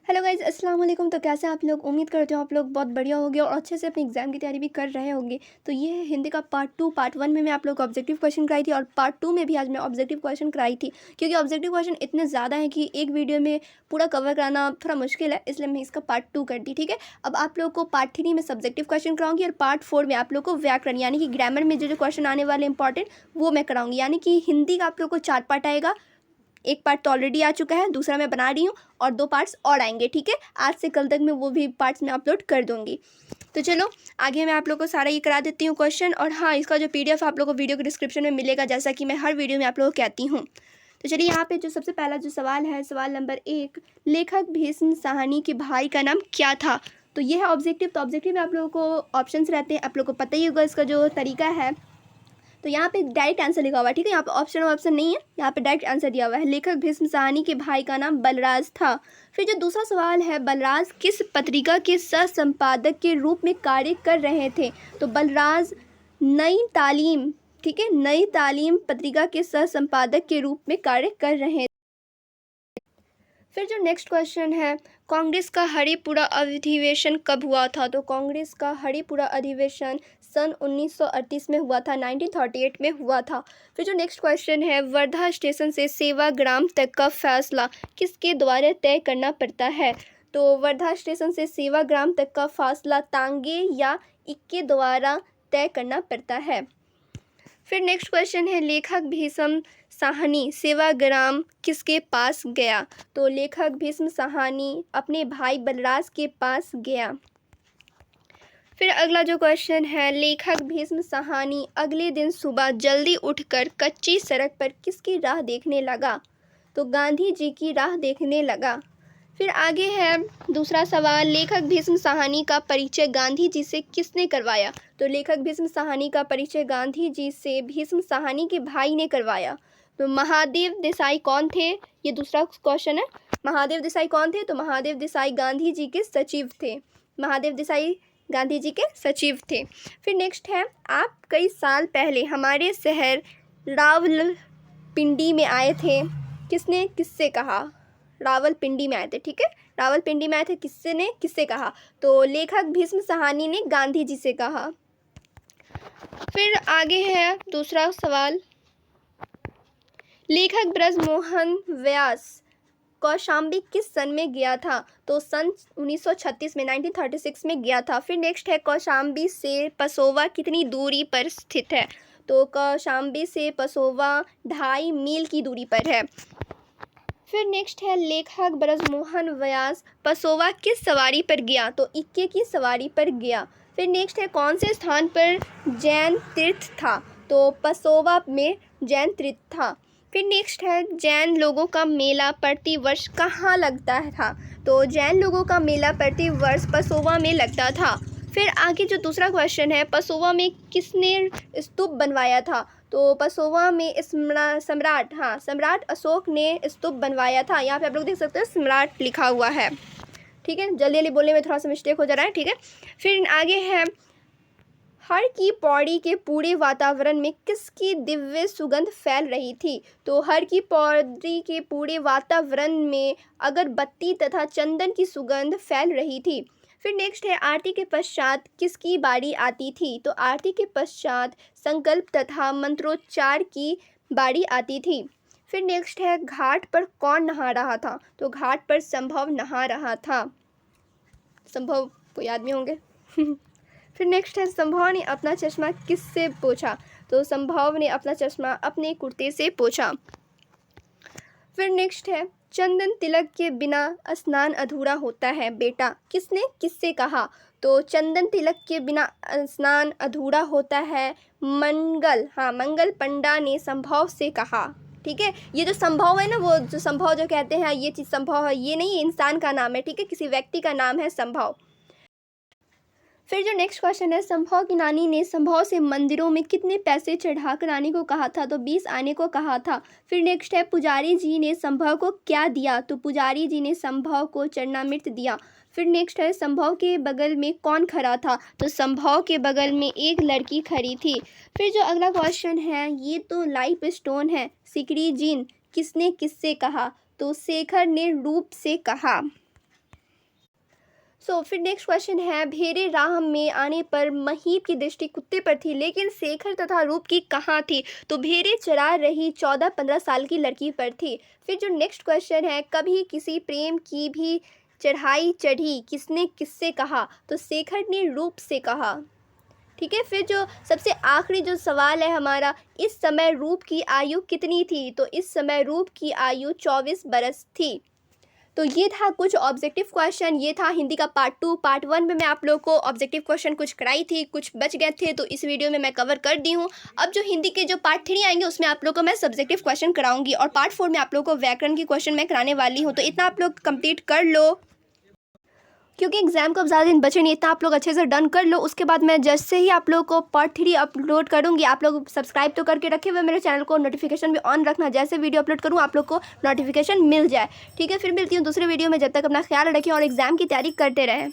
Hello guys अस्सलाम वालेकुम। तो कैसे आप लोग? उम्मीद करते हो आप लोग बहुत बढ़िया होगे और अच्छे से अपने एग्जाम की तैयारी भी कर रहे होंगे। तो ये है हिंदी का पार्ट 1 में मैं आप लोग को ऑब्जेक्टिव क्वेश्चन कराई थी और पार्ट 2 में भी आज मैं ऑब्जेक्टिव क्वेश्चन कराई थी, क्योंकि ऑब्जेक्टिव क्वेश्चन इतने ज़्यादा हैं कि एक वीडियो में पूरा कवर कराना थोड़ा मुश्किल है, इसलिए मैं इसका पार्ट 2 कर दी। ठीक है, अब आप लोग को पार्ट 3 में सब्जेक्टिव क्वेश्चन कराऊंगी और पार्ट 4 में आप लोग को व्याकरण यानी कि ग्रामर में जो जो क्वेश्चन आने वाले इंपॉर्टेंट वो मैं कराऊंगी। यानी कि हिंदी का आप लोग को 4 पार्ट आएगा। एक पार्ट तो ऑलरेडी आ चुका है, दूसरा मैं बना रही हूँ और 2 पार्ट्स और आएंगे। ठीक है, आज से कल तक मैं वो भी पार्ट्स में अपलोड कर दूँगी। तो चलो आगे मैं आप लोग को सारा ये करा देती हूँ क्वेश्चन। और हाँ, इसका जो PDF आप लोग को वीडियो के डिस्क्रिप्शन में मिलेगा, जैसा कि मैं हर वीडियो में आप लोग को कहती हूँ। तो चलिए यहाँ पे जो सबसे पहला जो सवाल है, सवाल नंबर 1, लेखक भीष्म साहनी के भाई का नाम क्या था? तो ये है ऑब्जेक्टिव। तो ऑब्जेक्टिव में आप लोगों को ऑप्शंस रहते हैं, आप लोग को पता ही होगा इसका जो तरीका है। तो यहाँ पे डायरेक्ट आंसर लिखा हुआ है। ठीक है, यहाँ पे ऑप्शन नहीं है, यहाँ पे डायरेक्ट आंसर दिया हुआ है। लेखक भीष्म साहनी के भाई का नाम बलराज था। फिर जो दूसरा सवाल है, बलराज किस पत्रिका के सह संपादक के रूप में कार्य कर रहे थे? तो बलराज नई तालीम, ठीक है, नई तालीम पत्रिका के सह संपादक के रूप में कार्य कर रहे थे। फिर जो नेक्स्ट क्वेश्चन है, कांग्रेस का हरिपुरा अधिवेशन कब हुआ था? तो कांग्रेस का हरिपुरा अधिवेशन सन 1938 में हुआ था, 1938 में हुआ था। फिर जो नेक्स्ट क्वेश्चन है, वर्धा स्टेशन से सेवाग्राम तक का फैसला किसके द्वारा तय करना पड़ता है? तो वर्धा स्टेशन से सेवाग्राम तक का फासला तांगे या इक्के द्वारा तय करना पड़ता है। फिर नेक्स्ट क्वेश्चन है, लेखक भीष्म साहनी सेवाग्राम किसके पास गया? तो लेखक भीष्म साहनी अपने भाई बलराज के पास गया। फिर अगला जो क्वेश्चन है, लेखक भीष्म साहनी अगले दिन सुबह जल्दी उठकर कच्ची सड़क पर किसकी राह देखने लगा? तो गांधी जी की राह देखने लगा। फिर आगे है दूसरा सवाल, लेखक भीष्म साहनी का परिचय गांधी जी से किसने करवाया? तो लेखक भीष्म साहनी का परिचय गांधी जी से भीष्म साहनी के भाई ने करवाया। तो महादेव देसाई कौन थे? ये दूसरा क्वेश्चन है। महादेव देसाई कौन थे? तो महादेव देसाई गांधी जी के सचिव थे। महादेव देसाई गांधी जी के सचिव थे। फिर नेक्स्ट है, आप कई साल पहले हमारे शहर रावलपिंडी में आए थे, किसने किससे कहा? रावलपिंडी में आए थे। ठीक है, रावलपिंडी में आए थे, किससे कहा? तो लेखक भीष्म साहनी ने गांधी जी से कहा। फिर आगे है दूसरा सवाल, लेखक ब्रजमोहन व्यास कौशाम्बी किस सन में गया था? तो सन 1936 में, 1936 में गया था। फिर नेक्स्ट है, कौशाम्बी से पसोवा कितनी दूरी पर स्थित है? तो कौशाम्बी से पसोवा 2.5 मील की दूरी पर है। फिर नेक्स्ट है, लेखक ब्रजमोहन व्यास पसोवा किस सवारी पर गया? तो इक्के की सवारी पर गया। फिर नेक्स्ट है, कौन से स्थान पर जैन तीर्थ था? तो पसोवा में जैन तीर्थ था। फिर नेक्स्ट है, जैन लोगों का मेला प्रति वर्ष कहाँ लगता था? तो जैन लोगों का मेला प्रति वर्ष पसोवा में लगता था। फिर आगे जो दूसरा क्वेश्चन है, पसोवा में किसने स्तूप बनवाया था? तो पसोवा में सम्राट अशोक ने स्तूप बनवाया था। यहाँ पे आप लोग देख सकते हो सम्राट लिखा हुआ है। ठीक है, जल्दी जल्दी बोलने में थोड़ा सा मिस्टेक हो जा रहा है। ठीक है, फिर आगे है, हर की पौड़ी के पूरे वातावरण में किसकी दिव्य सुगंध फैल रही थी? तो हर की पौड़ी के पूरे वातावरण में अगरबत्ती तथा चंदन की सुगंध फैल रही थी। फिर नेक्स्ट है, आरती के पश्चात किसकी बारी आती थी? तो आरती के पश्चात संकल्प तथा मंत्रोच्चार की बारी आती थी। फिर नेक्स्ट है, घाट पर कौन नहा रहा था? तो घाट पर संभव नहा रहा था। संभव कोई आदमी होंगे। फिर नेक्स्ट है, संभव ने अपना चश्मा किससे पोंछा? तो संभव ने अपना चश्मा अपने कुर्ते से पोंछा। फिर नेक्स्ट है, चंदन तिलक के बिना स्नान अधूरा होता है बेटा, किसने किससे कहा? तो चंदन तिलक के बिना स्नान अधूरा होता है मंगल पंडा ने संभव से कहा। ठीक है, ये जो संभव है ना, वो जो संभव जो कहते हैं ये चीज़ संभव है, ये नहीं, इंसान का नाम है। ठीक है, किसी व्यक्ति का नाम है संभव। फिर जो नेक्स्ट क्वेश्चन है, संभव की नानी ने संभव से मंदिरों में कितने पैसे चढ़ाकर आने को कहा था? तो 20 आने को कहा था। फिर नेक्स्ट है, पुजारी जी ने संभव को क्या दिया? तो पुजारी जी ने संभव को चरणामृत दिया। फिर नेक्स्ट है, संभव के बगल में कौन खड़ा था? तो संभव के बगल में एक लड़की खड़ी थी। फिर जो अगला क्वेश्चन है, ये तो लाइफ स्टोन है, सिकड़ी जीन किसने किससे कहा? तो शेखर ने रूप से कहा। फिर नेक्स्ट क्वेश्चन है, भेरे राह में आने पर महीप की दृष्टि कुत्ते पर थी, लेकिन शेखर तथा रूप की कहाँ थी? तो भेरे चरा रही 14-15 साल की लड़की पर थी। फिर जो नेक्स्ट क्वेश्चन है, कभी किसी प्रेम की भी चढ़ाई चढ़ी, किसने किससे कहा? तो शेखर ने रूप से कहा। ठीक है, फिर जो सबसे आखिरी जो सवाल है हमारा, इस समय रूप की आयु कितनी थी? तो इस समय रूप की आयु 24 बरस थी। तो ये था कुछ ऑब्जेक्टिव क्वेश्चन, ये था हिंदी का पार्ट 2। पार्ट 1 में मैं आप लोगों को ऑब्जेक्टिव क्वेश्चन कुछ कराई थी, कुछ बच गए थे, तो इस वीडियो में मैं कवर कर दी हूँ। अब जो हिंदी के जो पार्ट 3 आएंगे उसमें आप लोगों को मैं सब्जेक्टिव क्वेश्चन कराऊंगी, और पार्ट 4 में आप लोगों को व्याकरण की क्वेश्चन मैं कराने वाली हूँ। तो इतना आप लोग कंप्लीट कर लो, क्योंकि एग्जाम को अब ज़्यादा दिन बचे नहीं, इतना आप लोग अच्छे से डन कर लो। उसके बाद मैं जैसे ही आप लोगों को पार्ट 3 अपलोड करूँगी, आप लोग सब्सक्राइब तो करके रखे हुए मेरे चैनल को, नोटिफिकेशन भी ऑन रखना, जैसे वीडियो अपलोड करूँ आप लोग को नोटिफिकेशन मिल जाए। ठीक है, फिर मिलती हूँ दूसरे वीडियो में। जब तक अपना ख्याल रखें और एग्ज़ाम की तैयारी करते रहें।